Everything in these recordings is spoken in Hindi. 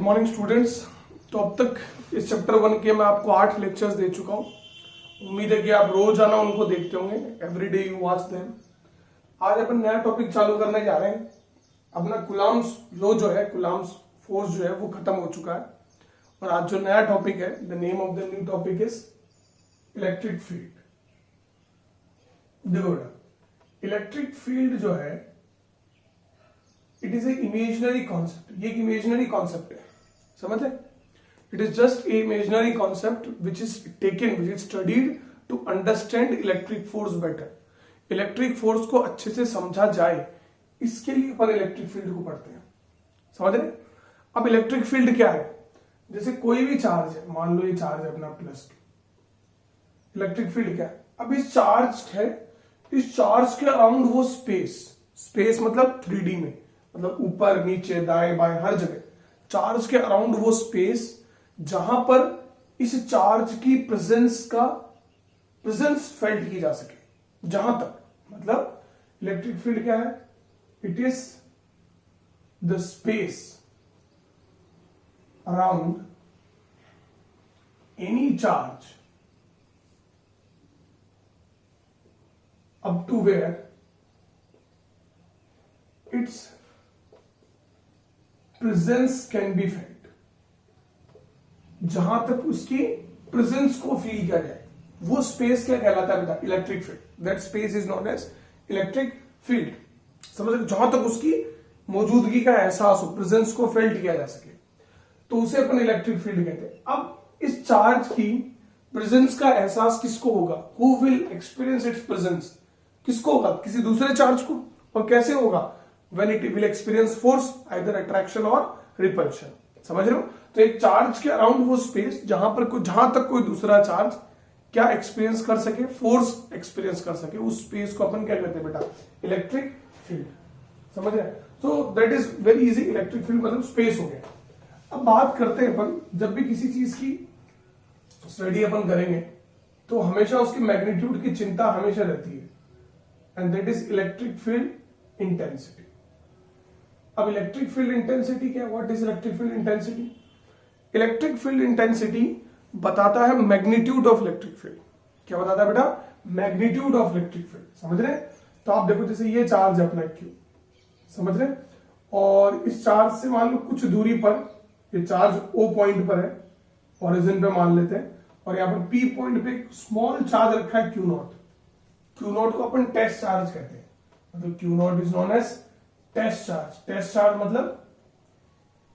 Morning students. तो अब तक इस चैप्टर 1 के मैं आपको 8 लेक्चर्स दे चुका हूँ। उम्मीद है कि आप रोजाना उनको देखते होंगे, every day you watch them. आज अपन नया टॉपिक चालू करने जा रहे हैं। अपना कुलाम्स लॉ जो है, कुलाम्स फोर्स जो है वो खत्म हो चुका है और आज जो नया टॉपिक है, the name of the new topic is electric field. देखो, इलेक्ट्रिक फील्ड जो है it is a imaginary concept. ये एक इमेजिनरी कॉन्सेप्ट है, समझ है। It is just a imaginary concept which is taken, which is studied to understand electric force better. Electric force को अच्छे से समझा जाए, इसके लिए अपन इलेक्ट्रिक फील्ड को पढ़ते हैं, समझ रहे। अब इलेक्ट्रिक फील्ड क्या है? जैसे कोई भी चार्ज है, मान लो ये चार्ज है अपना प्लस Q। इलेक्ट्रिक फील्ड क्या है? अब इस चार्ज है, इस चार्ज के अराउंड वो स्पेस मतलब 3D में, मतलब ऊपर नीचे दाएं बाएं हर जगह चार्ज के अराउंड वो स्पेस जहां पर इस चार्ज की प्रेजेंस फेल्ट की जा सके। जहां तक मतलब इलेक्ट्रिक फील्ड क्या है? It is the space around any charge up to where its presence can be felt। जहां तक उसकी प्रेजेंस को फील किया जाए, वो स्पेस क्या कहलाता है बेटा? Electric field. That space is known as electric field. समझ रहे? जहां तक उसकी मौजूदगी का एहसास हो, प्रेजेंस को फेल्ट किया जा सके, तो उसे अपन इलेक्ट्रिक फील्ड कहते हैं। अब इस चार्ज की प्रेजेंस का एहसास किसको होगा? Who will experience it's presence? किसको होगा? किसी दूसरे चार्ज को। और कैसे होगा? When it will experience force, either attraction और रिपल्शन। समझ रहे हो? तो एक चार्ज के अराउंड वो स्पेस जहां तक कोई दूसरा चार्ज क्या एक्सपीरियंस कर सके, फोर्स एक्सपीरियंस कर सके, उस स्पेस को अपन क्या कहते हैं बेटा? Electric field. समझ रहे? So that is very easy. Electric field मतलब स्पेस हो गया। अब बात करते हैं अपन, जब भी किसी चीज की स्टडी अपन करेंगे तो हमेशा उसकी मैग्नीट्यूड की चिंता हमेशा रहती है, and that is electric field intensity। अब इलेक्ट्रिक फील्ड इंटेंसिटी क्या है? What is electric field intensity? Electric field intensity बताता है मैग्नीट्यूड ऑफ इलेक्ट्रिक फील्ड। क्या बताता है बेटा? Magnitude of electric field. समझ रहे? तो आप देखो, जैसे ये चार्ज है अपना Q, समझ रहे, और इस चार्ज से मान लो कुछ दूरी पर ये चार्ज O पॉइंट पर है, ओरिजिन पे मान लेते हैं, और यहां पर P पॉइंट पे एक स्मॉल चार्ज रखा है Q0। Q0 को अपन टेस्ट चार्ज कहते हैं, मतलब Q0 is known as test charge. Test charge मतलब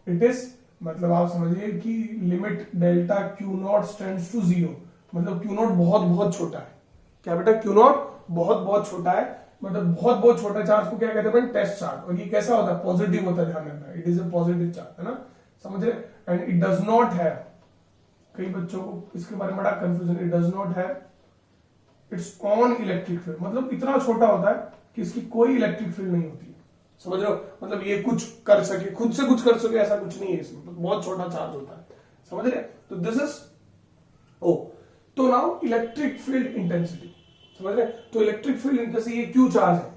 इट इज, मतलब आप समझिए कि limit delta Q0 tends to 0, मतलब Q0 बहुत बहुत छोटा है। क्या बेटा? Q0 बहुत बहुत छोटा है, मतलब बहुत बहुत छोटा चार्ज को क्या कहते हैं अपन? Test charge. और ये कैसा होता है? पॉजिटिव होता है, ध्यान रखना, it is A positive charge, है ना। समझ रहे? And it does not have, कई बच्चों को इसके बारे में बड़ा confusion, it does not have it's on electric field. मतलब इतना छोटा होता है कि इसकी कोई इलेक्ट्रिक फील्ड नहीं होती। समझ रहे हो? मतलब ये कुछ कर सके, खुद से कुछ कर सके, ऐसा कुछ नहीं है इसमें, मतलब बहुत छोटा चार्ज होता है। समझ रहे? तो दिस इज ओ। तो नाउ इलेक्ट्रिक फील्ड इंटेंसिटी, समझ रहे? तो इलेक्ट्रिक फील्ड, जैसे ये Q चार्ज है,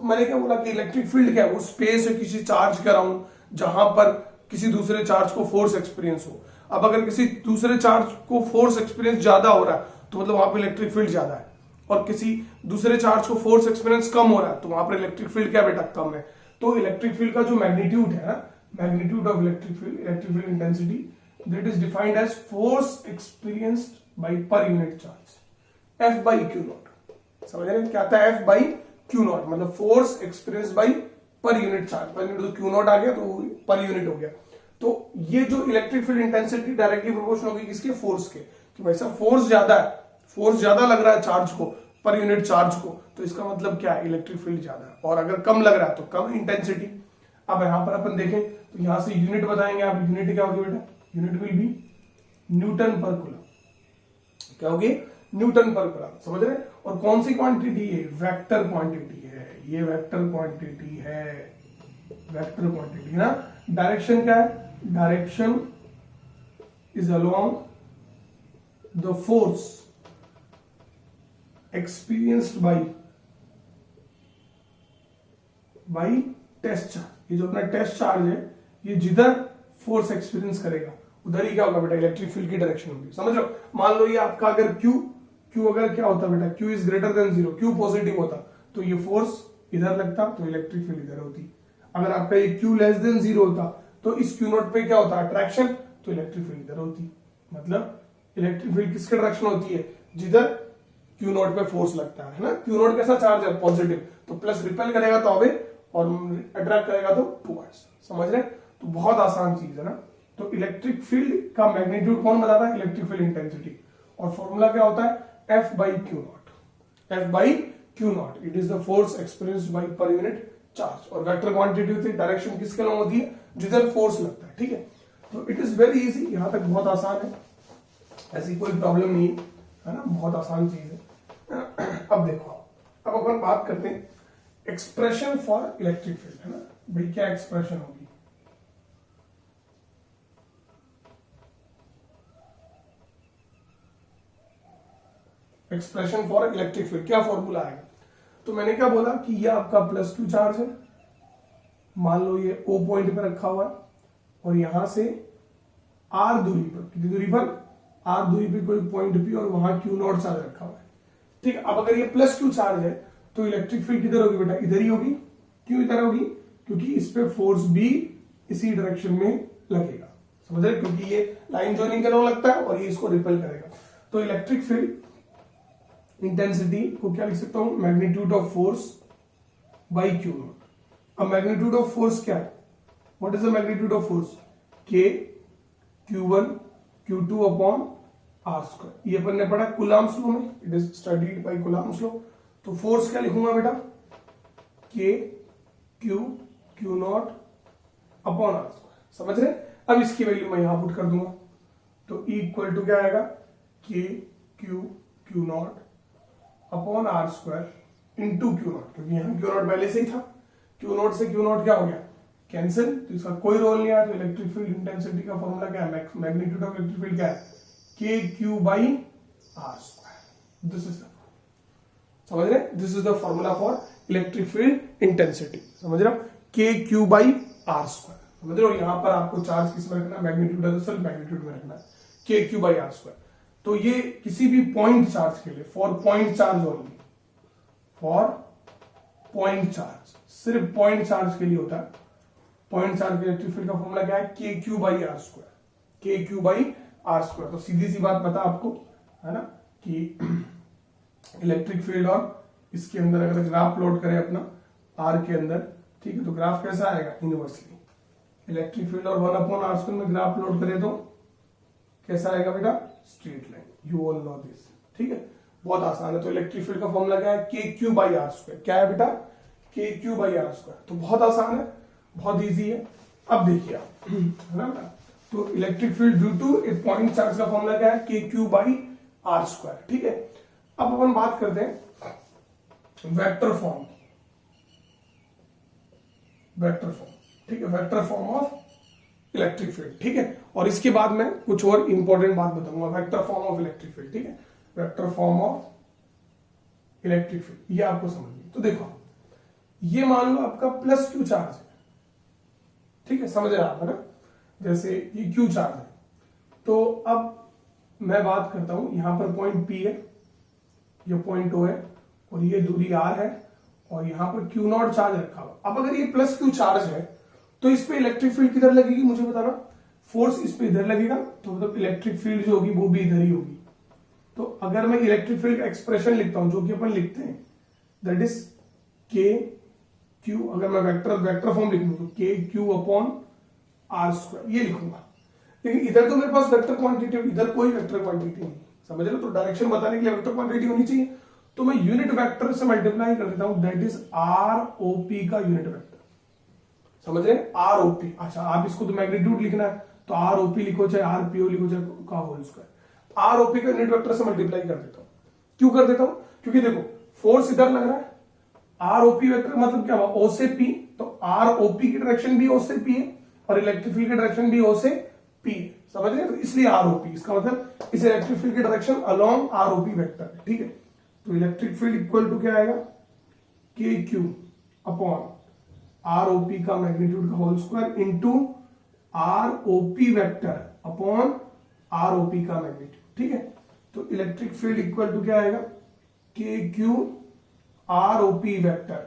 तो मैंने क्या बोला कि इलेक्ट्रिक फील्ड क्या है? वो स्पेस है किसी चार्ज के अराउंड जहां पर किसी दूसरे चार्ज को फोर्स एक्सपीरियंस हो। अब अगर किसी दूसरे चार्ज को फोर्स एक्सपीरियंस ज्यादा हो रहा है तो मतलब वहां पर इलेक्ट्रिक फील्ड ज्यादा है, और किसी दूसरे चार्ज को फोर्स एक्सपीरियंस कम हो रहा है तो वहां पर इलेक्ट्रिक फील्ड क्या बेटा? कम है। तो इलेक्ट्रिक फील्ड का जो मैग्नीट्यूड है ना, magnitude of electric field intensity, that is defined as force experienced by per unit charge, F by Q0। समझ रहे हैं? क्या आता है? F बाई Q0, मतलब फोर्स एक्सपीरियंस बाई पर यूनिट चार्ज। पर यूनिट तो Q0 आ गया तो पर यूनिट हो गया। तो ये जो electric field intensity directly proportional होगी किसके? फोर्स के। कि वैसा फोर्स ज्यादा है, फोर्स ज्यादा लग रहा है चार्ज को, पर यूनिट चार्ज को, तो इसका मतलब क्या है? इलेक्ट्रिक फील्ड ज्यादा है। और अगर कम लग रहा है तो कम इंटेंसिटी। अब यहां पर अपन देखें तो यहां से यूनिट बताएंगे आप। यूनिट क्या होगी बेटा? Unit will be newton per coulomb. क्या होगी? Newton per coulomb. समझ रहे? और कौन सी क्वांटिटी है? वेक्टर क्वांटिटी है। ये वेक्टर क्वांटिटी है, वेक्टर क्वांटिटी ना। डायरेक्शन क्या है? Direction is along the force experienced by test charge. ये जो अपना टेस्ट चार्ज है, ये जिधर फोर्स एक्सपीरियंस करेगा उधर ही क्या होगा बेटा, इलेक्ट्रिक फील्ड की डायरेक्शन होगी। समझ रहे हो? मान लो ये आपका अगर Q अगर क्या होता बेटा, Q is greater then 0, Q positive होता तो ये फोर्स इधर लगता तो इलेक्ट्रिक फील्ड इधर होती। अगर आपका ये Q लेस देन 0 होता तो इस Q नॉट पे क्या होता, अट्रैक्शन, तो इलेक्ट्रिक फील्ड इधर होती। मतलब इलेक्ट्रिक फील्ड किसके डायरेक्शन होती है, जिधर Q नॉट पे फोर्स लगता है ना। Q नॉट कैसा चार्ज है, पॉजिटिव, तो प्लस रिपेल करेगा तो अवे और अट्रैक्ट करेगा तो टुवर्ड्स। समझ रहे? तो बहुत आसान चीज है ना। तो इलेक्ट्रिक फील्ड का मैग्नीट्यूड कौन बताता है, इलेक्ट्रिक फील्ड इंटेंसिटी, और फॉर्मूला क्या होता है, F by Q not, F by Q not, it is the force experienced by per unit charge. और वेक्टर क्वांटिटी होती है, डायरेक्शन किसके अलॉन्ग होती है, जिधर फोर्स लगता है। ठीक है, तो इट इज वेरी इजी, यहां तक बहुत आसान है, ऐसी कोई प्रॉब्लम नहीं है ना, बहुत आसान चीज है। अब देखो, अब अपन बात करते हैं एक्सप्रेशन फॉर इलेक्ट्रिक फील्ड, है ना भाई, क्या एक्सप्रेशन होगी। एक्सप्रेशन फॉर इलेक्ट्रिक फील्ड क्या फॉर्मूला आएगा, तो मैंने क्या बोला कि ये आपका प्लस Q चार्ज है, मान लो ये O पॉइंट पे रखा हुआ है, और यहां से R दूरी पर, कितनी दूरी पर, R दूरी पे कोई पॉइंट P, और वहां Q नॉट चार्ज रखा हुआ है। ठीक है, अब अगर ये प्लस Q चार्ज है तो इलेक्ट्रिक फील्ड किधर होगी बेटा, इधर ही होगी। क्यों इधर होगी, क्योंकि इस पे फोर्स भी इसी डायरेक्शन में लगेगा। समझ रहे, क्योंकि ये लाइन जॉइनिंग के अलॉन्ग लगता है और ये इसको रिपेल करेगा। तो इलेक्ट्रिक फील्ड इंटेंसिटी को क्या लिख सकता हूं, magnitude of force by Q not. अब मैग्नीट्यूड ऑफ फोर्स क्या है, what is the magnitude of force, K Q1 Q2 upon R square. ये अपन ने पढ़ा कूलम्ब्स लॉ में, it is studied by Coulomb's law. तो फोर्स क्या लिखूंगा बेटा, K Q not upon R square. समझ रहे, अब इसकी वैल्यू मैं यहां पुट कर दूंगा, तो E इक्वल टू क्या आएगा, K Q not upon R square into Q not, क्योंकि यहां Q नॉट पहले से ही था, Q नॉट से Q नॉट क्या हो गया, कैंसिल, तो इसका कोई रोल नहीं आया। तो इलेक्ट्रिक फील्ड इंटेंसिटी का फॉर्मूला क्या है, मैग्नीट्यूड ऑफ इलेक्ट्रिक फील्ड क्या है, K Q by R square. This is the, समझ रहे, this is the formula for electric field intensity. समझ रहे हो, K Q by R square. समझ रहे हो, यहां पर आपको चार्ज किस में रखना, मैग्नीट्यूड है तो सिर्फ मैग्नीट्यूड में रखना है, K Q by R square. तो ये किसी भी पॉइंट चार्ज के लिए, for point charge only, for point charge, सिर्फ पॉइंट चार्ज के लिए होता है। पॉइंट चार्ज के इलेक्ट्रिक फील्ड का फॉर्मूला क्या है, K Q by R square, K Q by R square. तो सीधी सी बात पता आपको, है ना, कि इलेक्ट्रिक फील्ड और इसके अंदर अगर ग्राफ प्लॉट करें अपना R के अंदर, ठीक है, तो ग्राफ कैसा आएगा, इनवर्सली इलेक्ट्रिक फील्ड और 1 अपॉन R स्क्वायर में ग्राफ प्लॉट करें तो कैसा आएगा बेटा, straight line. You all know this, ठीक है, बहुत आसान है। तो इलेक्ट्रिक फील्ड का फॉर्मूला क्या है, K Q by R square. क्या है बेटा, K Q by R square. तो बहुत आसान है, बहुत इजी है। अब देखिए आप, है ना, तो electric field due to a point charge का फॉर्मूला क्या है, K Q by R square. ठीक है, अब अपन बात करते हैं वेक्टर फॉर्म, वेक्टर फॉर्म, ठीक है, vector form of electric field. ठीक है, और इसके बाद मैं कुछ और इंपॉर्टेंट बात बताऊंगा, vector form of electric field. ठीक है, vector form of electric field, ये आपको समझिए। तो देखो, ये मान लो आपका प्लस Q चार्ज है, ठीक है, समझ रहे आप, है ना, जैसे ये Q चार्ज है। तो अब मैं बात करता हूं, यहां पर पॉइंट P है, ये पॉइंट O है, और ये दूरी R है, और यहां पर Q नॉट चार्ज रखा हुआ। अब अगर ये प्लस Q चार्ज है तो इस पे इलेक्ट्रिक फील्ड किधर लगेगी, मुझे बताना। फोर्स इस पे इधर लगेगा, तो मतलब इलेक्ट्रिक फील्ड जो होगी वो भी इधर ही होगी। तो अगर मैं इलेक्ट्रिक फील्ड का एक्सप्रेशन लिखता हूं, जो कि अपन लिखते हैं, दैट इज K Q, अगर मैं वेक्टर फॉर्म लिखूंगा तो K Q upon R square, ये लिखूंगा। लेकिन इधर तो मेरे पास वेक्टर क्वांटिटी, इधर कोई वेक्टर क्वांटिटी नहीं, समझ रहे हो। तो डायरेक्शन बताने के लिए वेक्टर क्वांटिटी होनी चाहिए, तो मैं यूनिट वेक्टर से मल्टीप्लाई कर देता हूं, दैट इज ROP का यूनिट वेक्टर। समझ रहे हैं, ROP। अच्छा, आप इसको तो मैग्नीट्यूड लिखना है, तो ROP लिखो, चाहे RPO लिखो, चाहे का होल स्क्वायर। ROP का यूनिट वेक्टर से मल्टीप्लाई कर देता हूं। क्यों कर देता हूं, क्योंकि देखो फोर्स इधर लग रहा है, ROP वेक्टर मतलब क्या हुआ, O से P, तो ROP की डायरेक्शन भी O से P है, और इलेक्ट्रिक फील्ड की डायरेक्शन भी O से P है। समझ रहे हैं, तो इसलिए ROP, इसका मतलब इस इलेक्ट्रिक फील्ड की डायरेक्शन अलोंग ROP वेक्टर है। ठीक है, तो इलेक्ट्रिक फील्ड इक्वल टू क्या आएगा, KQ अपॉन ROP का मैग्नीट्यूड का होल स्क्वायर इंटू आर ओ P vector upon R O P का मैग्नीट्यूड। ठीक है, तो इलेक्ट्रिक फील्ड इक्वल टू क्या आएगा, K Q R O P vector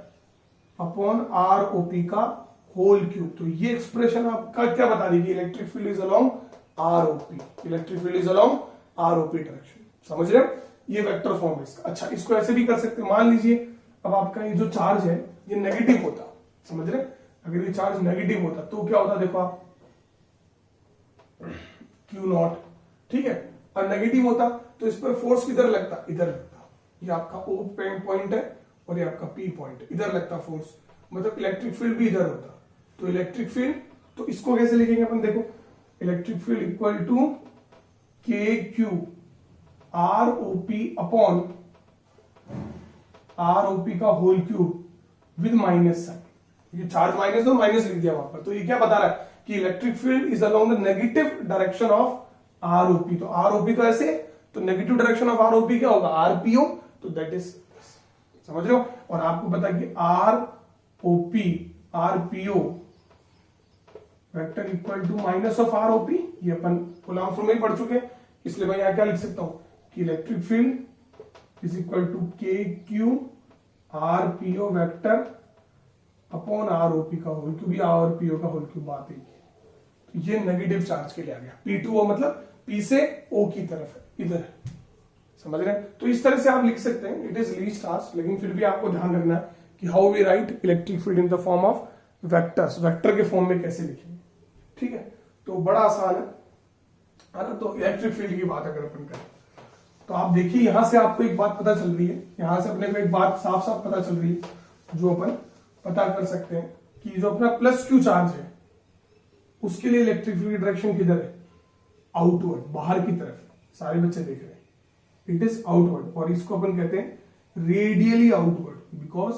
upon R O P का होल क्यूब। तो ये एक्सप्रेशन आपका क्या बता देगी, electric field is along R O P, electric field is along R O P direction. समझ रहे हो, ये वेक्टर फॉर्म है इसका। अच्छा, इसको ऐसे भी कर सकते हैं, मान लीजिए अब आपका ये जो चार्ज है ये नेगेटिव होता, समझ रहे, अगर ये चार्ज नेगेटिव होता तो क्या होता, देखो आप क्यू नॉट, ठीक है, और नेगेटिव होता तो इस पर फोर्स किधर लगता, इधर लगता। ये आपका ओ पॉइंट है और ये आपका पी पॉइंट है, इधर लगता फोर्स, मतलब इलेक्ट्रिक फील्ड भी इधर होता। तो इलेक्ट्रिक फील्ड, तो इसको कैसे लिखेंगे अपन, देखो इलेक्ट्रिक फील्ड इक्वल टू के Q R O p upon R O P का whole cube with minus sign. ये चार्ज माइनस और माइनस लिख दिया वहां पर। तो ये क्या बता रहा है कि electric field is along the negative direction of R O P. तो आर ओ पी तो ऐसे, तो negative direction of R O P क्या होगा, आरपीओ, तो दैट इज, समझ रहे हो। और आपको पता कि R O P RPO vector equal to minus of R O P, ये अपन कूलॉम फॉर्म में पढ़ चुके हैं, इसलिए मैं यहां क्या लिख सकता हूं कि electric field is equal to के Q r p o vector upon R O P का whole cube, r p o का होल क्यूब बात है। तो ये नेगेटिव चार्ज के लिए आ गया, P2O मतलब P से O की तरफ है, इधर है, समझ रहे हैं। तो इस तरह से आप लिख सकते हैं, इट इज लीस्ट चार्ज, लेकिन फिर भी आपको ध्यान रखना है कि how we write electric field in the form of vectors, vector के फॉर्म में कैसे लिखेंगे। ठीक है, तो बड़ा आसान है ना। तो इलेक्ट्रिक फील्ड की बात अगर अपन करें तो आप देखिए यहां से आपको एक बात पता चल रही है, यहां से अपने को एक बात साफ साफ पता चल रही है जो अपन पता कर सकते हैं कि जो अपना प्लस क्यू चार्ज है उसके लिए इलेक्ट्रिक फील्ड डायरेक्शन किधर है, आउटवर्ड, बाहर की तरफ। सारे बच्चे देख रहे हैं, इट इज आउटवर्ड, और इसको अपन कहते हैं radially outward, because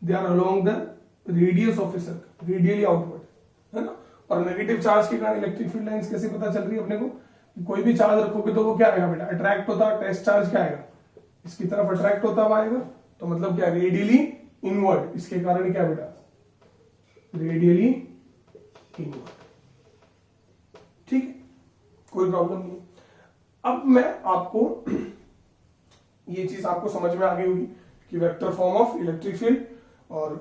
they are along the radius of a circle, radially outward, है ना। और नेगेटिव चार्ज के कारण इलेक्ट्रिक फील्ड लाइंस कैसे पता चल रही है अपने को, कोई भी चार्ज रखोगे तो वो क्या आएगा बेटा, अट्रैक्ट होता, टेस्ट चार्ज क्या आएगा, इसकी तरफ अट्रैक्ट होता हुआ आएगा, तो मतलब क्या, रेडियली इनवर्ड, इसके कारण क्या बेटा, रेडियली इनवर्ड। ठीक है, कोई प्रॉब्लम नहीं। अब मैं आपको ये चीज आपको समझ में आ गई होगी कि vector form of electric field, और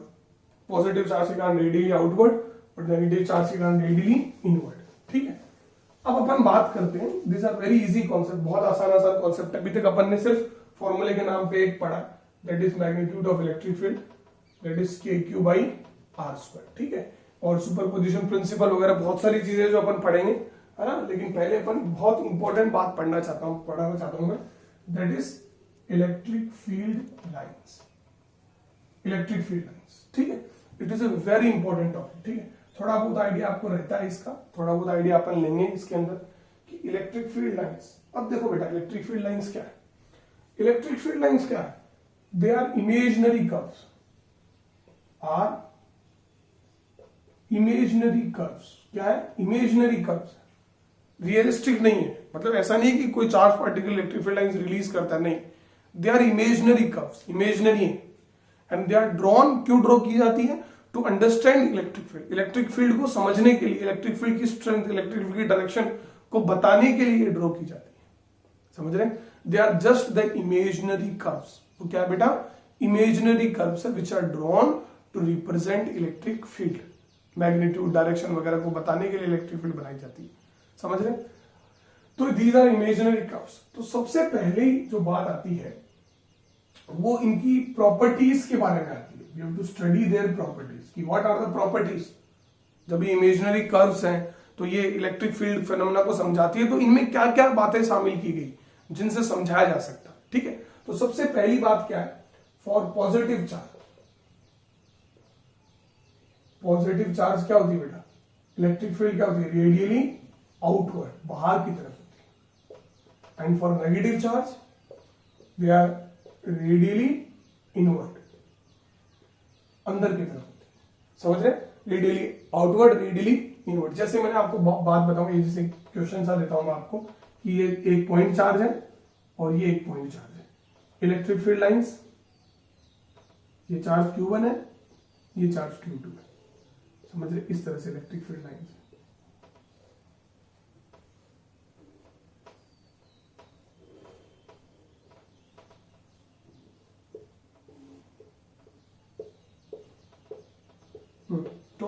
पॉजिटिव चार्ज के कारण रेडियली आउटवर्ड और नेगेटिव चार्ज के कारण रेडियली इनवर्ड। ठीक है, अब अपन बात करते हैं, this are very easy concept, बहुत आसान आसान कॉन्सेप्ट है। अभी तक अपन ने सिर्फ फॉर्मूले के नाम पे एक पढ़ा, that is magnitude of electric field, that is के क्यू बाई आर स्क्वायर। ठीक है, और सुपरपोजिशन प्रिंसिपल वगैरह बहुत सारी चीजें जो अपन पढ़ेंगे, है ना। लेकिन पहले अपन बहुत इंपॉर्टेंट बात पढ़ना चाहता हूं मैं, that is electric field lines, electric field lines. ठीक है, it is a very important topic. ठीक है, थोड़ा बहुत आइडिया आपको रहता है इसका, थोड़ा बहुत आइडिया अपन लेंगे इसके अंदर कि इलेक्ट्रिक फील्ड लाइंस। अब देखो बेटा, इलेक्ट्रिक फील्ड लाइंस क्या है, इलेक्ट्रिक फील्ड लाइंस क्या है, they are imaginary curves, are imaginary curves. क्या है, इमेजिनरी कर्व्स, रियलिस्टिक नहीं है, मतलब ऐसा नहीं कि कोई charge particle electric field lines release करता है, नहीं, they are imaginary curves, imaginary है, एंड दे आर ड्रॉन, क्यों ड्रॉ की जाती है, to understand electric field, electric field को समझने के लिए, इलेक्ट्रिक फील्ड की स्ट्रेंथ, इलेक्ट्रिक फील्ड की डायरेक्शन को बताने के लिए ड्रॉ की जाती है, समझ रहे हैं। They are just the imaginary curves. तो क्या बेटा, इमेजिनरी कर्व्स है which are drawn to represent electric field, magnitude, direction वगैरह को बताने के लिए इलेक्ट्रिक फील्ड बनाई जाती है, समझ रहे हैं। तो दीज आर इमेजिनरी कर्व्स। तो सबसे पहले जो बात आती है वो इनकी प्रॉपर्टीज के बारे में आती है, we have to study their properties, कि व्हाट आर द प्रॉपर्टीज। जब ये इमेजिनरी कर्व्स हैं तो ये इलेक्ट्रिक फील्ड फिनोमेना को समझाती है, तो इनमें क्या क्या बातें शामिल की गई जिनसे समझाया जा सकता। ठीक है, तो सबसे पहली बात क्या है, for positive charge, positive charge क्या होती है बेटा, इलेक्ट्रिक फील्ड क्या होती है, रेडियली आउटवर्ड, बाहर की तरफ होती है, and for negative charge they are radially inward, अंदर की तरफ होती है, समझ रहे, रेडियली आउटवर्ड, रेडियली इनवर्ड। जैसे मैंने आपको बात बताऊंगा, ये जैसे क्वेश्चन सा देता हूं मैं आपको कि ये एक पॉइंट चार्ज है और ये एक पॉइंट चार्ज है, इलेक्ट्रिक फील्ड लाइंस, ये चार्ज Q1 है, ये चार्ज Q2 है, समझ रहे, इस तरह से इलेक्ट्रिक फील्ड लाइंस।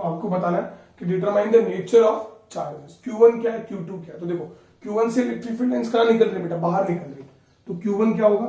आपको बताना है कि determine the nature of charges. Q1 क्या है, Q2 क्या है। तो देखो Q1 से इलेक्ट्रिक फील्ड लाइंस कहां निकल रही है बेटा, बाहर निकल रही है, तो Q1 क्या होगा,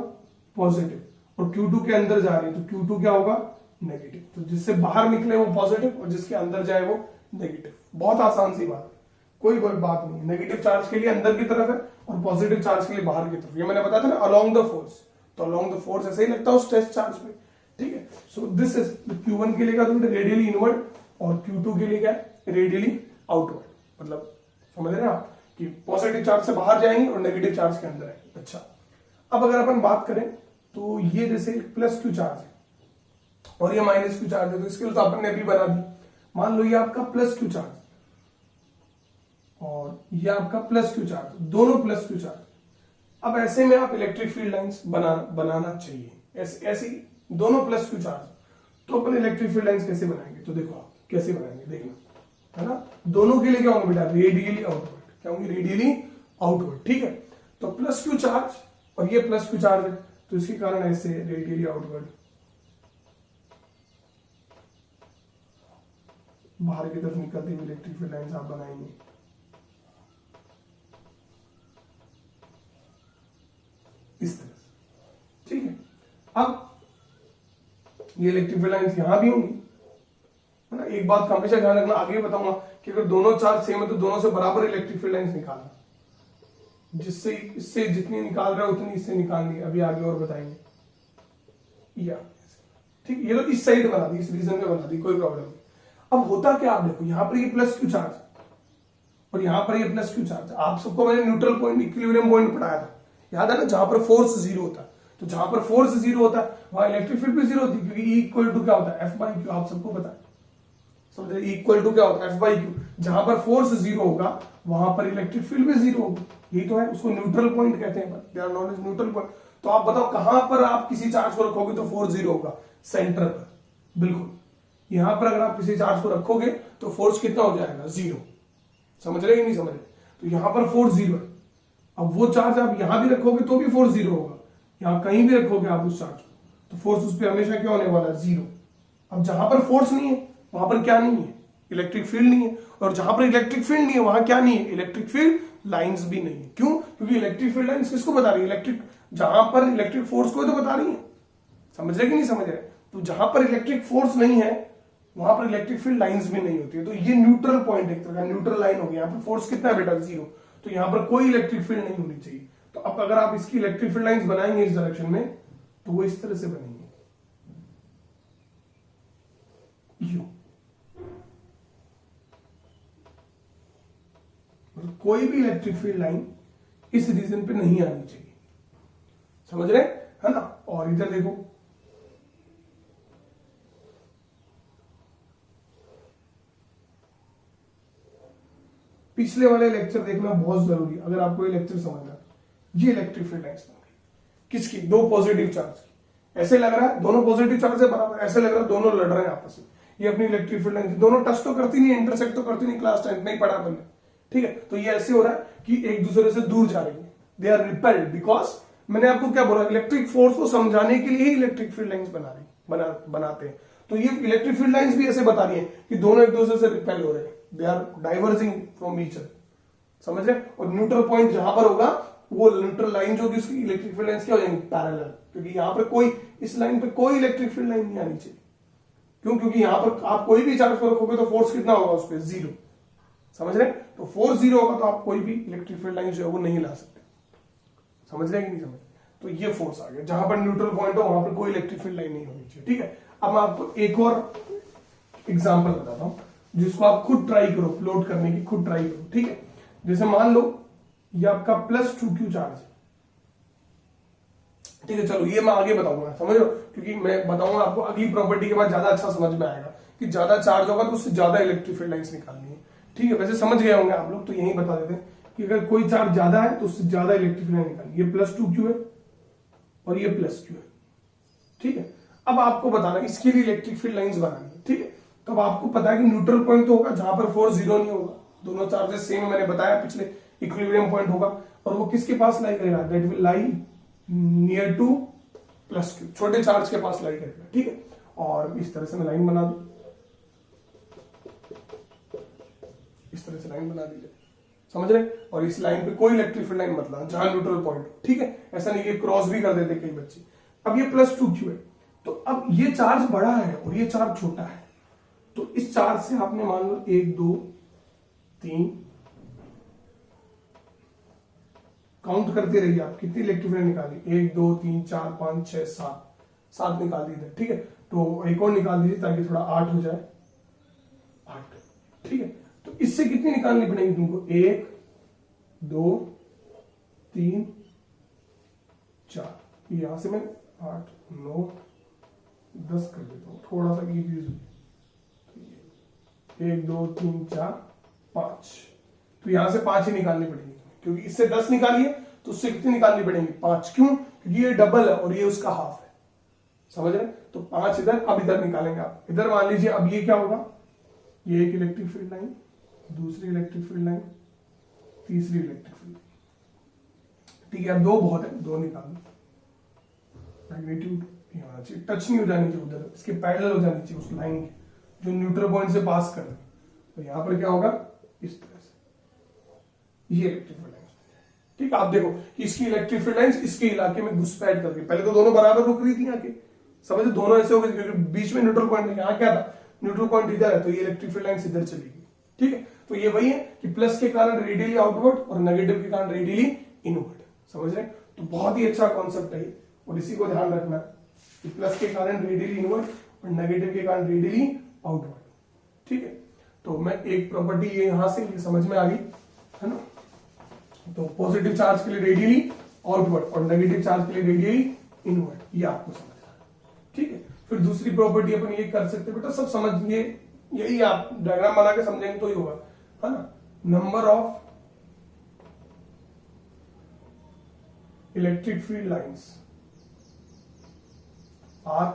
पॉजिटिव, और Q2 के अंदर जा रही है तो Q2 क्या होगा, नेगेटिव। तो जिससे बाहर निकले वो पॉजिटिव और जिसके अंदर जाए वो नेगेटिव। बहुत आसान सी बात है, कोई बात नहीं। नेगेटिव चार्ज के लिए अंदर की तरफ है और पॉजिटिव चार्ज के लिए बाहर की तरफ। ये मैंने बताया था ना अलोंग द फोर्स, तो अलोंग द फोर्स ऐसे ही लगता है उस टेस्ट चार्ज पे, ठीक है। सो दिस इज Q1 के लिए क्या रेडियली इनवर्ड और Q2 के लिए क्या है, रेडियली आउटवर्ड। मतलब समझ रहे हैं आप कि पॉजिटिव चार्ज से बाहर जाएंगे और नेगेटिव चार्ज के अंदर है। अच्छा, अब अगर अपन बात करें तो ये जैसे प्लस Q चार्ज है और ये माइनस Q चार्ज है, तो इसके लिए तो अपन ने अभी बना दी। मान लो ये आपका प्लस Q चार्ज और ये आपका प्लस Q चार्ज, दोनों प्लस Q चार्ज। अब ऐसे में आप इलेक्ट्रिक फील्ड लाइंस बनाना चाहिए, ऐसी दोनों प्लस Q चार्ज। तो अपन इलेक्ट्रिक फील्ड लाइंस कैसे बनाएंगे, तो देखो आप कैसे बनाएंगे, देखना है ना। दोनों के लिए क्या होंगे बेटा, रेडियली आउटवर्ड, क्या होंगे, रेडियली आउटवर्ड, ठीक है। तो प्लस Q चार्ज और ये प्लस Q चार्ज है, तो इसके कारण ऐसे रेडियली आउटवर्ड बाहर की तरफ निकलती हुई इलेक्ट्रिक फील्ड लाइंस आप बनाएंगे। इस तरह से, ठीक है। अब ये इलेक्ट्रिक फील्ड लाइंस यहां भी होंगी, है ना। एक बात का हमेशा ध्यान रखना, आगे बताऊंगा कि अगर दोनों चार्ज सेम है तो दोनों से बराबर इलेक्ट्रिक फील्ड लाइंस निकालना, जिससे इससे जितनी निकाल रहे हो उतनी इससे निकालनी। अभी आगे और बताएंगे या ठीक। ये लोग इस साइड बना दी, इस रीजन में बना दी, कोई प्रॉब्लम नहीं। अब होता क्या, आप देखो यहां पर ये प्लस Q चार्ज और यहां पर ये प्लस Q चार्ज। आप सबको मैंने न्यूट्रल पॉइंट, इक्विलिब्रियम पॉइंट पढ़ाया था, याद है ना, जहां पर फोर्स जीरो होता है। तो जहां पर फोर्स जीरो होता है वहां इलेक्ट्रिक फील्ड भी जीरो होती है, क्योंकि E इक्वल टू क्या होता है, F/Q। आप सबको पता है, समझ रहे, E इक्वल टू क्या होता है, F/Q। जहां पर फोर्स जीरो होगा वहां पर इलेक्ट्रिक फील्ड भी जीरो होगी, यही तो है, उसको न्यूट्रल पॉइंट कहते हैं, they are known as neutral point. तो आप बताओ कहां पर आप किसी चार्ज को रखोगे तो फोर्स जीरो होगा, सेंटर पर, बिल्कुल। यहां पर अगर आप किसी चार्ज को रखोगे तो फोर्स कितना हो जाएगा, जीरो। समझ रहे कि नहीं समझ रहे, तो यहां पर फोर्स जीरो है। अब वो चार्ज आप यहां भी रखोगे तो भी फोर्स जीरो होगा, यहां कहीं भी रखोगे आप उस चार्ज को तो फोर्स उस पर हमेशा क्या होने वाला है, जीरो। अब जहां पर फोर्स नहीं है वहां पर क्या नहीं है, इलेक्ट्रिक फील्ड नहीं है, और जहां पर इलेक्ट्रिक फील्ड नहीं है वहां क्या नहीं है, इलेक्ट्रिक फील्ड लाइंस भी नहीं है। क्यों, क्योंकि इलेक्ट्रिक फील्ड लाइंस किसको बता रही है, इलेक्ट्रिक, जहां पर इलेक्ट्रिक फोर्स को तो बता रही है। समझ रहे कि नहीं समझ रहे, तो जहां पर इलेक्ट्रिक फोर्स नहीं है वहां पर इलेक्ट्रिक फील्ड लाइंस भी नहीं होती है। तो ये न्यूट्रल पॉइंट, एक तरह का न्यूट्रल लाइन हो गया। यहाँ पर फोर्स कितना है बेटा, जीरो, तो यहाँ पर कोई इलेक्ट्रिक फील्ड नहीं होनी चाहिए। तो अब अगर आप इसकी इलेक्ट्रिक फील्ड लाइंस बनाएंगे इस डायरेक्शन में तो वो इस तरह से बनेंगे, यू। कोई भी इलेक्ट्रिक फील्ड लाइन इस रीजन पे नहीं आनी चाहिए, समझ रहे है ना। और इधर देखो, पिछले वाले लेक्चर देखना बहुत जरूरी है अगर आपको ये लेक्चर समझना। ये इलेक्ट्रिक फील्ड लाइंस किसकी, दो पॉजिटिव चार्ज की। ऐसे लग रहा है दोनों पॉजिटिव चार्ज है बराबर, ऐसे लग रहा है दोनों लड़ रहे हैं आपस में। ये अपनी इलेक्ट्रिक फील्ड लाइन दोनों टच तो करती नहीं, इंटरसेक्ट तो करती नहीं, क्लास 10 नहीं पढ़ा मैंने, ठीक है। तो ये ऐसे हो रहा है कि एक दूसरे से दूर जा रही है, दे आर रिपेल्ड, बिकॉज मैंने आपको क्या बोला, इलेक्ट्रिक फोर्स को समझाने के लिए ही इलेक्ट्रिक फील्ड लाइंस बनाते हैं। तो ये इलेक्ट्रिक फील्ड लाइंस भी ऐसे बता रही है कि दोनों एक दूसरे से रिपेल हो रहे हैं, they are diverging from each other, समझ रहे। और न्यूट्रल पॉइंट जहां पर होगा वो न्यूट्रल लाइन जो उसकी इलेक्ट्रिक फील्ड लाइंस क्या हो जाएंगी, पैरेलल, क्योंकि यहां पर कोई, इस लाइन पे कोई इलेक्ट्रिक फील्ड लाइन नहीं आनी चाहिए। क्यों, क्योंकि यहां पर आप कोई भी चार्ज को रखोगे तो फोर्स कितना होगा उस पर, जीरो, समझ रहे। तो फोर्स जीरो होगा तो आप कोई भी इलेक्ट्रिक फील्ड लाइन जो है वो नहीं ला सकते, समझ रहे कि नहीं समझ। तो ये फोर्स आ गया, जहां पर न्यूट्रल पॉइंट हो वहां पर कोई इलेक्ट्रिक फील्ड लाइन नहीं होनी चाहिए, ठीक है। अब मैं आपको एक और एग्जाम्पल बताता हूं जिसको आप खुद ट्राई करो, प्लॉट करने की खुद ट्राई करो, ठीक है। जैसे मान लो ये आपका +2Q चार्ज है, ठीक है। चलो ये मैं आगे बताऊंगा, समझ लो, क्योंकि मैं बताऊंगा आपको अगली प्रॉपर्टी के बाद ज्यादा अच्छा समझ में आएगा कि ज्यादा चार्ज होगा तो उससे ज्यादा इलेक्ट्रिक फील्ड लाइंस निकालनी है, ठीक है। वैसे समझ गए होंगे आप लोग, तो यही बता देते हैं कि अगर कोई चार्ज ज्यादा है तो उससे ज्यादा इलेक्ट्रिक फील्ड लाइन निकालनी। ये +2Q है और ये +Q है, ठीक है। अब आपको बताना इसके लिए इलेक्ट्रिक फील्ड लाइंस बनानी है, ठीक है। तो अब आपको पता है कि न्यूट्रल पॉइंट तो होगा जहां पर फोर्स जीरो नहीं होगा, दोनों चार्जेस सेम, मैंने बताया पिछले, इक्विलिब्रियम पॉइंट होगा, और वो किसके पास लाई करेगा, that will lie near to +Q, छोटे चार्ज के पास लाई करेगा, ठीक है। और इस तरह से मैं लाइन बना दूं, इस तरह से लाइन बना दी जाए, समझ रहे? और इस लाइन पे कोई इलेक्ट्रिक फील्ड लाइन मतलब जहां न्यूट्रल पॉइंट हो, ठीक है? ऐसा नहीं कि क्रॉस भी कर देते कई बच्चे। अब ये +2q है, तो अब ये चार्ज बड़ा है और ये चार्ज छोटा है, तो इस चार्ज से आपने मान लो 1 2 3 काउंट करते रहिए आप, कितनी इलेक्ट्रिक फील्ड निकाली, 1 2 3 4 5 6 7 निकाल दी इधर, ठीक है? तो एक और निकाल दीजिए ताकि थोड़ा 8 हो जाए, 8, ठीक है? तो इससे कितनी निकालनी पड़ेगी तुमको, 1 2 3 4, यहां से मैं 8 9 10 कर देता हूं, थोड़ा सा यूज, 1 2 3 4 5, तो यहां से 5 ही निकालनी पड़ेगी, क्योंकि इससे 10 निकालिए तो उससे कितनी निकालनी पड़ेंगी, 5, क्यों? क्योंकि ये डबल है और ये उसका हाफ है, समझ रहे? तो 5 इधर, अब इधर निकालेंगे आप, इधर मान लीजिए अब ये क्या होगा, ये एक इलेक्ट्रिक फील्ड लाइन, दूसरी इलेक्ट्रिक फील्ड लाइन, तीसरी इलेक्ट्रिक फील्ड, ठीक है? अब 2 बहुत है, 2 निकाल लो, मैग्नीट्यूड यहाँ चाहिए, टच नहीं हो जानी चाहिए उधर, इसके पैरेलल हो जानी चाहिए उस लाइन के जो न्यूट्रल पॉइंट से पास कर रहे, तो यहां पर क्या होगा, इस तरह से, ये इलेक्ट्रिक फील्ड लाइन, ठीक है? आप देखो कि इसकी इलेक्ट्रिक फील्ड लाइंस इसके इलाके में घुसपैठ करके, पहले तो दोनों बराबर रुक रही थी आके, समझे? दोनों ऐसे हो गए क्योंकि बीच में न्यूट्रल पॉइंट है, यहाँ क्या था, न्यूट्रल पॉइंट इधर है, तो ये इलेक्ट्रिक फील्ड लाइंस इधर चलेगी, ठीक है? तो ये वही है कि प्लस के कारण रेडियली आउटवर्ड और नेगेटिव के कारण रेडियली इनवर्ड, समझ रहे? तो बहुत ही अच्छा कॉन्सेप्ट है, और इसी को ध्यान रखना कि प्लस के कारण रेडियली इनवर्ड और नेगेटिव के कारण रेडियली आउटवर्ड, ठीक है? तो मैं एक प्रॉपर्टी ये यहां से ये समझ में आ गई है ना, तो पॉजिटिव चार्ज के लिए रेडियली आउटवर्ड और नेगेटिव चार्ज के लिए रेडियली इनवर्ड, ये आपको समझना, ठीक है? फिर दूसरी प्रॉपर्टी अपन ये कर सकते हैं, बेटा सब समझिए, यही आप डायग्राम बना के समझेंगे तो ही होगा, है ना? Number of electric field lines are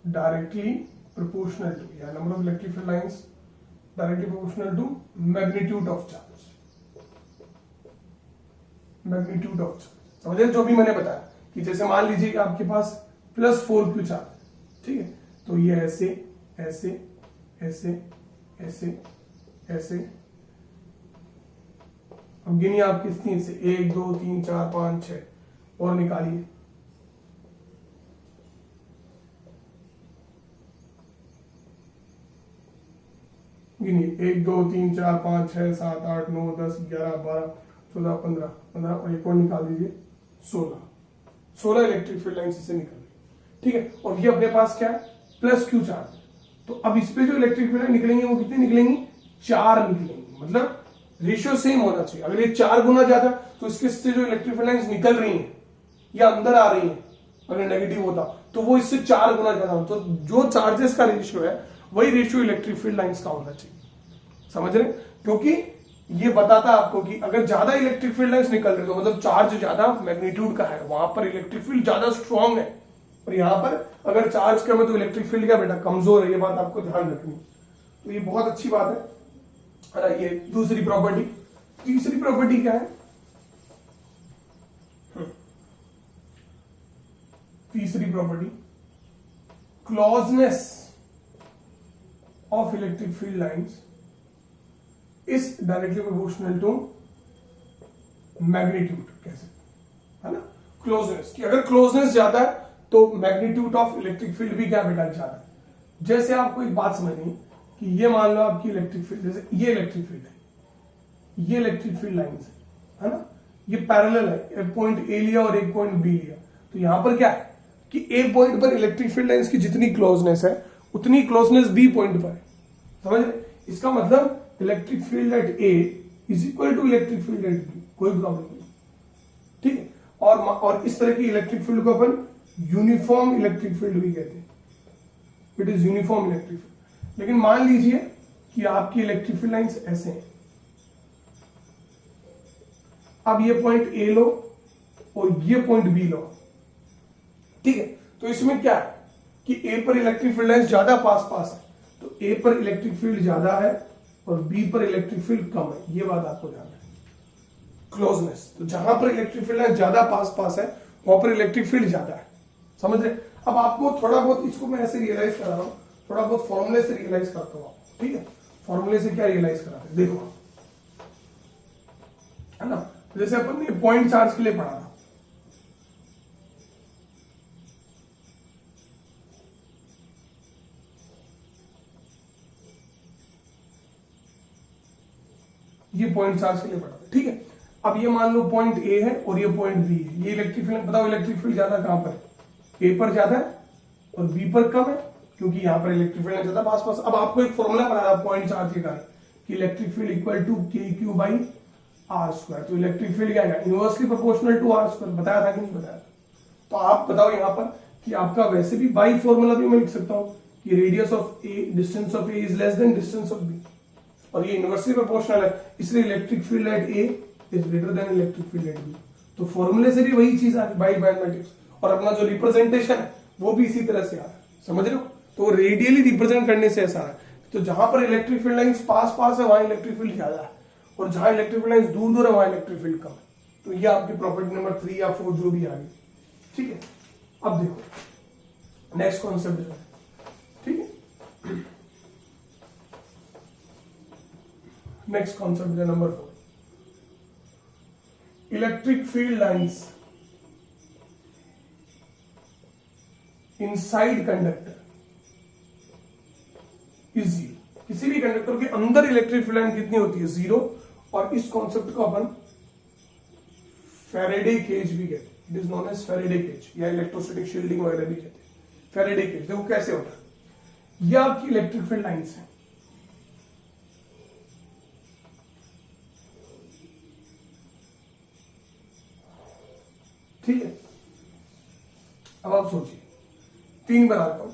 directly proportional to, या number of electric field lines directly proportional to magnitude of charge, magnitude of charge, समझे? जो भी मैंने बताया कि जैसे मान लीजिए कि आपके पास +4q चार्ज, ठीक है? तो ये ऐसे ऐसे ऐसे ऐसे ऐसे, अब गिनिए आप कितनी से, 1 2 3 4 5 6, और निकालिए, गिनिए 1 2 3 4 5 6 7 8 9 10 11 12 14 15 और एक और निकाल दीजिए, 16 इलेक्ट्रिक फील्ड लाइन से निकल गई, ठीक है? और ये अपने पास क्या है, +q चार्ज, तो अब इस पे जो इलेक्ट्रिक फील्ड लाइन निकलेंगी वो कितनी निकलेंगी, 4 निकलेंगी, मतलब रेशियो सेम होना चाहिए, अगर ये 4 गुना ज्यादा तो इसके से जो इलेक्ट्रिक फील्ड लाइंस निकल रही हैं या अंदर आ रही हैं, अगर नेगेटिव होता तो वो इससे 4 गुना ज्यादा होता, तो जो चार्जेस का रेशियो है वही रेशियो इलेक्ट्रिक फील्ड लाइंस का होना चाहिए, समझ रहे? क्योंकि ये बताता आपको कि अगर ज्यादा इलेक्ट्रिक फील्ड लाइंस निकल रही है तो मतलब चार्ज ज्यादा मैग्नीट्यूड का है, वहां पर इलेक्ट्रिक फील्ड ज्यादा स्ट्रॉन्ग है, और यहां पर अगर चार्ज कम है तो इलेक्ट्रिक फील्ड क्या बेटा, कमजोर है, ये बात आपको ध्यान रखनी, तो ये बहुत अच्छी बात है। ये दूसरी प्रॉपर्टी। तीसरी प्रॉपर्टी क्या है, तीसरी property, closeness of electric field lines is directly proportional to magnitude, कह सकते है ना, क्लोजनेस, कि अगर क्लोजनेस ज्यादा है तो मैग्नीट्यूड ऑफ इलेक्ट्रिक फील्ड भी क्या बेटा ज्यादा है। जैसे आपको एक बात समझनी कि ये मान लो आपकी इलेक्ट्रिक फील्ड, जैसे ये इलेक्ट्रिक फील्ड है, ये इलेक्ट्रिक फील्ड लाइंस है ना, ये पैरेलल है, एक पॉइंट ए लिया और एक पॉइंट बी लिया, तो यहां पर क्या है कि ए पॉइंट पर इलेक्ट्रिक फील्ड लाइंस की जितनी क्लोजनेस है उतनी क्लोजनेस बी पॉइंट पर है, समझ रहे? इसका मतलब electric field at A is equal to electric field at B, कोई प्रॉब्लम नहीं, ठीक है? और इस तरह की इलेक्ट्रिक फील्ड को अपन यूनिफॉर्म इलेक्ट्रिक फील्ड भी कहते हैं, it is uniform electric field. लेकिन मान लीजिए कि आपकी इलेक्ट्रिक फील्ड लाइंस ऐसे हैं, अब ये पॉइंट ए लो और ये पॉइंट बी लो, ठीक है? तो इसमें क्या है कि ए पर इलेक्ट्रिक फील्ड लाइंस ज्यादा पास पास है, तो ए पर इलेक्ट्रिक फील्ड ज्यादा है और बी पर इलेक्ट्रिक फील्ड कम है, ये बात आपको ध्यान है। क्लोजनेस, तो जहां पर इलेक्ट्रिक फील्ड लाइंस ज्यादा पास पास है वहां पर इलेक्ट्रिक फील्ड ज्यादा है, समझ रहे? अब आपको थोड़ा बहुत इसको मैं ऐसे रियलाइज करा रहा हूं, थोड़ा बहुत फॉर्मूले से रियलाइज करता हूं, ठीक है? फॉर्मूले से क्या रियलाइज कराते हैं, देखो, है ना, जैसे अपन ने पॉइंट चार्ज के लिए पढ़ा था, ये पॉइंट चार्ज के लिए पढ़ा था, ठीक है। अब ये मान लो पॉइंट ए है और ये पॉइंट बी है, ये इलेक्ट्रिक फील्ड, बताओ इलेक्ट्रिक फील्ड ज्यादा कहां पर है, ए पर ज्यादा है और बी पर कम है, क्योंकि यहां पर इलेक्ट्रिक फील्ड ज्यादा पास पास। अब आपको एक फॉर्मूला पढ़ा था पॉइंट चार्ज के कारण कि इलेक्ट्रिक फील्ड इक्वल टू के क्यू बाई आर स्क्वायर, तो इलेक्ट्रिक फील्ड क्या है, inversely proportional to R square, बताया था कि नहीं बताया था। तो आप बताओ यहां पर कि आपका वैसे भी बाई फॉर्मूला भी मैं लिख सकता हूं कि radius of A, distance of A is less than distance of B, और ये इनवर्सली प्रोपोर्शनल है, इसलिए electric field at A is greater than electric field at B. तो फॉर्मूले से भी वही चीज आ रही बाई मैथमेटिक्स, और अपना जो रिप्रेजेंटेशन है वो भी इसी तरह से आ रहा है, समझ रहे हो। तो रेडियली रिप्रेजेंट करने से ऐसा है, तो जहां पर इलेक्ट्रिक फील्ड लाइंस पास पास है वहां इलेक्ट्रिक फील्ड ज्यादा है, और जहां इलेक्ट्रिक फील्ड लाइंस दूर दूर है वहां इलेक्ट्रिक फील्ड कम है। तो ये आपकी प्रॉपर्टी नंबर 3 या 4 जो भी आ गई, ठीक है। अब देखो नेक्स्ट कॉन्सेप्ट जो है, ठीक है, नेक्स्ट कॉन्सेप्ट है number 4, electric field lines inside conductor is 0। किसी भी कंडक्टर के अंदर इलेक्ट्रिक फील्ड लाइन कितनी होती है, 0। और इस कॉन्सेप्ट को अपन फैराडे केज भी कहते हैं, it is known as Faraday cage, या इलेक्ट्रोस्टैटिक शील्डिंग वगैरह भी कहते हैं। फैराडे केज देखो कैसे होता है, यह आपकी इलेक्ट्रिक फील्ड लाइंस है, ठीक है। अब आप सोचिए, 3 बनाता हूं,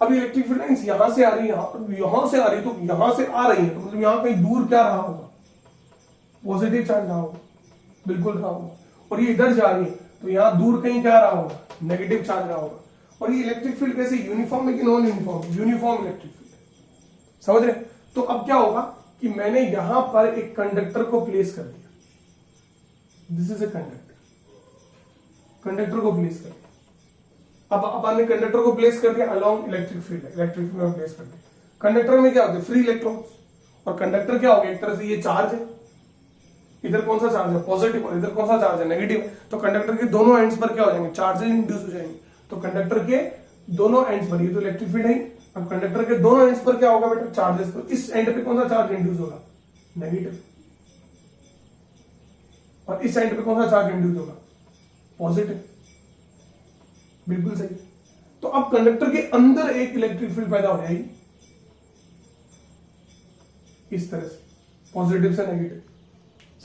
अब इलेक्ट्रिक फील्ड लाइंस यहां से आ रही है, यहां से आ रही है, तो यहां से आ रही है तो मतलब यहां कहीं दूर क्या रहा होगा, पॉजिटिव चार्ज रहा होगा, बिल्कुल रहा होगा। और ये इधर जा रही है तो यहां दूर कहीं क्या रहा होगा, नेगेटिव चार्ज रहा होगा। और ये इलेक्ट्रिक फील्ड कैसे, यूनिफॉर्म है कि non uniform, uniform electric field, समझ रहे। तो अब क्या होगा कि मैंने यहां पर एक कंडक्टर को प्लेस कर दिया, this is a conductor, conductor को प्लेस कर दिया। अब अपन ने कंडक्टर को प्लेस कर दिया along electric field, electric field में प्लेस कर दिया। कंडक्टर में क्या होते हैं, फ्री इलेक्ट्रॉन्स, और कंडक्टर क्या हो गया, एक तरह से ये चार्ज है, इधर कौन सा चार्ज है, पॉजिटिव, और इधर कौन सा चार्ज है, नेगेटिव। तो कंडक्टर के दोनों एंड्स पर क्या हो जाएंगे, चार्जेस इंड्यूस हो जाएंगे। तो कंडक्टर के दोनों एंड्स पर, ये तो इलेक्ट्रिक फील्ड है, अब कंडक्टर के दोनों एंड्स पर क्या होगा बेटा, चार्जेस। तो इस एंड पे कौन सा चार्ज इंड्यूस होगा, नेगेटिव, और इस एंड पे कौन सा चार्ज इंड्यूस होगा, पॉजिटिव, बिल्कुल सही। तो अब कंडक्टर के अंदर एक इलेक्ट्रिक फील्ड पैदा हो जाएगी इस तरह से, पॉजिटिव से नेगेटिव,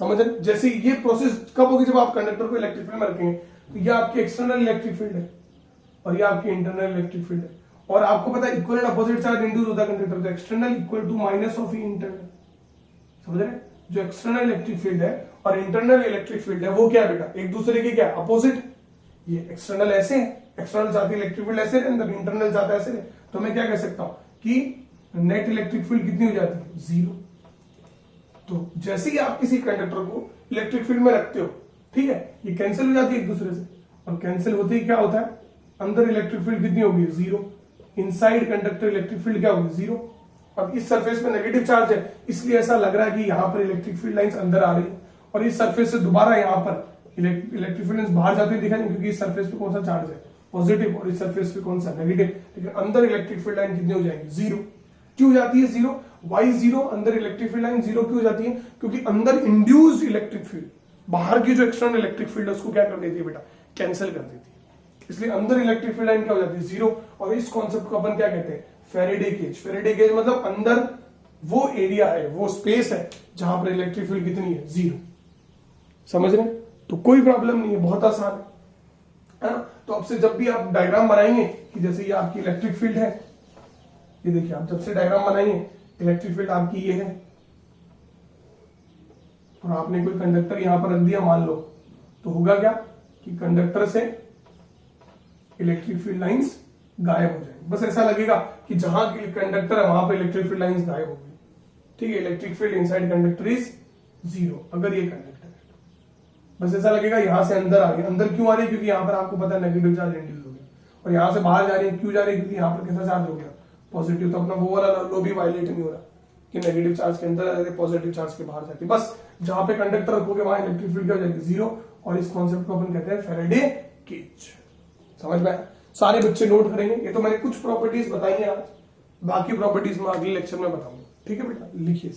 समझ रहे। जैसे ये प्रोसेस कब होगी, जब आप कंडक्टर को इलेक्ट्रिक फील्ड में रखेंगे, तो ये आपकी एक्सटर्नल इलेक्ट्रिक फील्ड है और ये आपकी इंटरनल इलेक्ट्रिक फील्ड है। और आपको पता है equal and opposite charge induce होता है कंडक्टर, तो external equal to minus of E internal, समझ रहे। जो एक्सटर्नल इलेक्ट्रिक फील्ड है और इंटरनल इलेक्ट्रिक फील्ड है वो क्या है बेटा, एक दूसरे के क्या, अपोजिट। ये एक्सटर्नल ऐसे है, एक्सटर्नल जाती है इलेक्ट्रिक फील्ड ऐसे अंदर, इंटरनल जाता है ऐसे। तो मैं क्या कह सकता हूं कि नेट इलेक्ट्रिक फील्ड कितनी हो जाती है, 0। तो जैसे ही आप किसी कंडक्टर को इलेक्ट्रिक फील्ड में रखते हो, ठीक है, ये कैंसिल हो जाती है एक दूसरे से, और कैंसिल होते ही क्या होता है, अंदर इलेक्ट्रिक फील्ड कितनी होगी, 0। इनसाइड कंडक्टर इलेक्ट्रिक फील्ड क्या होगी, 0। अब इस सरफेस में नेगेटिव चार्ज है, इसलिए ऐसा लग रहा है कि यहां पर इलेक्ट्रिक फील्ड लाइंस अंदर आ रही है, और इस सरफेस से दोबारा यहां पर इलेक्ट्रिक फील्ड लाइंस बाहर जाते हुए दिखाई, क्योंकि इस सरफेस पे कौन सा चार्ज है, पॉजिटिव, और इस सरफेस पे कौन सा, नेगेटिव। लेकिन अंदर इलेक्ट्रिक फील्ड लाइन कितनी हो जाएगी, 0। क्यों जाती है 0, वाई 0, अंदर इलेक्ट्रिक फील्ड लाइन 0 क्यों जाती है, क्योंकि अंदर इंड्यूस्ड इलेक्ट्रिक फील्ड, बाहर की जो एक्सटर्नल इलेक्ट्रिक फील्ड है उसको क्या कर देती है बेटा, कैंसिल कर देती है। इसलिए अंदर इलेक्ट्रिक फील्ड लाइन क्या हो जाती है, 0। और इस कॉन्सेप्ट को अपन क्या कहते हैं, फैराडे केज। फैराडे केज मतलब अंदर वो एरिया है, वो स्पेस है जहां पर इलेक्ट्रिक फील्ड कितनी है, 0। समझ रहे हैं। तो कोई प्रॉब्लम नहीं है, बहुत आसान है ना। तो अब से जब भी आप डायग्राम बनाएंगे कि जैसे ये आपकी इलेक्ट्रिक फील्ड है, ये देखिए आप जब से डायग्राम बनाएंगे, इलेक्ट्रिक फील्ड आपकी ये है, और आपने कोई कंडक्टर यहां पर रख दिया मान लो, तो होगा क्या कि कंडक्टर से इलेक्ट्रिक फील्ड लाइंस गायब हो जाएंगी। बस ऐसा लगेगा कि जहां कंडक्टर है वहां पर इलेक्ट्रिक फील्ड लाइंस गायब हो गई, ठीक है। Electric field inside conductor is 0 अगर ये कंडक्टर है। बस ऐसा लगेगा यहां से अंदर आ रही है। अंदर क्यों आ रही है, क्योंकि यहां पर आपको पता है नेगेटिव चार्ज इंड्यूस हो गया, और यहां से बाहर जा रही है, क्यों जा रही है, क्योंकि यहां पर कैसा चार्ज हो गया, पॉजिटिव। तो अपना वो वाला लो भी वायलेट नहीं हो रहा, कि नेगेटिव चार्ज के अंदर आ जाती है, पॉजिटिव चार्ज के बाहर जाती है। बस जहां पे कंडक्टर रखोगे वहां इलेक्ट्रिक फील्ड क्या हो जाएगी, जीरो। और इस कॉन्सेप्ट को अपन कहते हैं फैराडे केज। समझ में आया? सारे बच्चे नोट करेंगे। ये तो मैंने कुछ प्रॉपर्टीज बताई है आज, बाकी प्रॉपर्टीज मैं अगले लेक्चर में बताऊंगा। ठीक है बेटा, लिखिए।